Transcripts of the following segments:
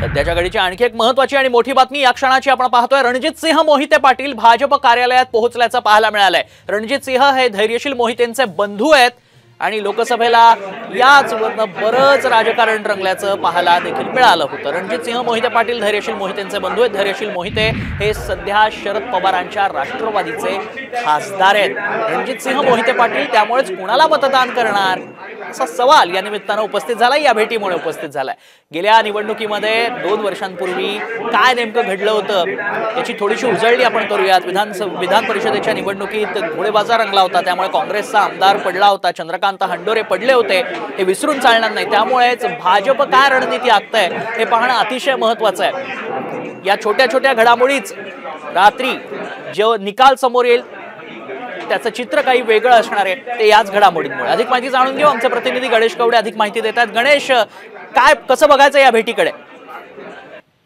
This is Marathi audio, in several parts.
सध्याच्या घडीची आणखी एक महत्त्वाची आणि मोठी बातमी या क्षणाची आपण पाहतोय। रणजित सिंह मोहिते पाटील भाजप कार्यालयात पोहोचल्याचं पाहायला मिळालंय। रणजित सिंह हे धैर्यशील मोहितेंचे बंधू आहेत आणि लोकसभेला याच वरनं बरंच राजकारण रंगल्याचं पाहायला देखील मिळालं होतं। रणजित सिंह मोहिते पाटील धैर्यशील मोहितेंचे बंधू आहेत। धैर्यशील मोहिते हे सध्या शरद पवारांच्या राष्ट्रवादीचे खासदार आहेत। रणजित सिंह मोहिते पाटील त्यामुळेच कुणाला मतदान करणार असा सवाल या निमित्तानं उपस्थित झाला, या भेटीमुळे उपस्थित झालाय। गेल्या निवडणुकीमध्ये 2 वर्षांपूर्वी काय नेमकं घडलं होतं याची थोडीशी उजळणी आपण करूयात। विधान परिषदेच्या निवडणुकीत घोडेबाजार रंगला होता, त्यामुळे काँग्रेसचा आमदार पडला होता, चंद्रकांत हंडोरे पडले होते, हे विसरून चालणार नाही। त्यामुळेच भाजप काय रणनीती आखतंय हे पाहणं अतिशय महत्त्वाचं आहे। या छोट्या छोट्या घडामोडीच रात्री जो निकाल समोर येईल त्याचं चित्र काही वेगळं असणार आहे, ते याच घडामोडींमुळे। अधिक माहिती जाणून घेऊ, आमचे प्रतिनिधी गणेश कवडे अधिक माहिती देतात। गणेश, काय कसं बघायचं या भेटीकडे?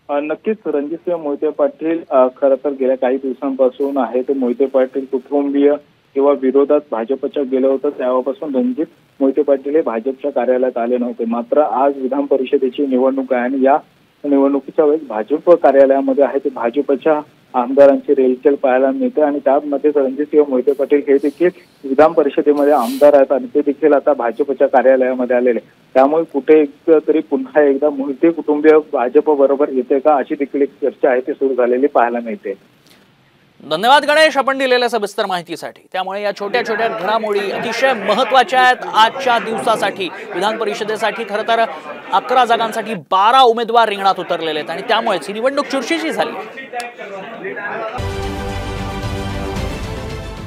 नक्कीच रणजित मोहिते पाटील खरं तर गेल्या काही दिवसांपासून आहे ते मोहिते पाटील कुटुंबीय किंवा विरोधात भाजपच्या गेलं होतं, तेव्हापासून रणजित मोहिते पाटील हे भाजपच्या कार्यालयात आले नव्हते। मात्र आज विधान परिषदेची निवडणूक आहे आणि या निवडणुकीच्या वेळेस भाजप कार्यालयामध्ये आहे ते भाजपच्या आमदारांची रेलचेल पाहायला मिळते आणि त्यामध्ये रणजितसिंह मोहिते पाटील हे देखील विधान परिषदेमध्ये आमदार आहेत आणि ते देखील आता भाजपच्या कार्यालयामध्ये आलेले। त्यामुळे कुठे तरी पुन्हा एकदा मोहिते कुटुंबीय भाजप बरोबर येते का अशी देखील एक चर्चा आहे ती सुरू झालेली पाहायला मिळते। धन्यवाद गणेश, आपण दिलेल्या सविस्तर माहितीसाठी। त्यामुळे या छोट्या छोट्या घडामोडी अतिशय महत्त्वाच्या आहेत आजच्या दिवसासाठी। विधान परिषदेसाठी खरं तर 11 जागांसाठी 12 उमेदवार रिंगणात उतरलेले आहेत आणि त्यामुळेच ही निवडणूक चुरशीची झाली।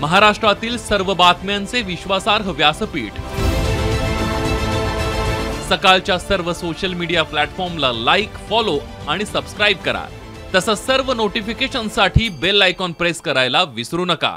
महाराष्ट्रातील सर्व बातम्यांचे विश्वासार्ह व्यासपीठ, सकाळच्या सर्व सोशल मीडिया प्लॅटफॉर्मला लाईक, फॉलो आणि सबस्क्राईब करा। तसंच सर्व नोटिफिकेशनसाठी बेल आयकॉन प्रेस करायला विसरू नका।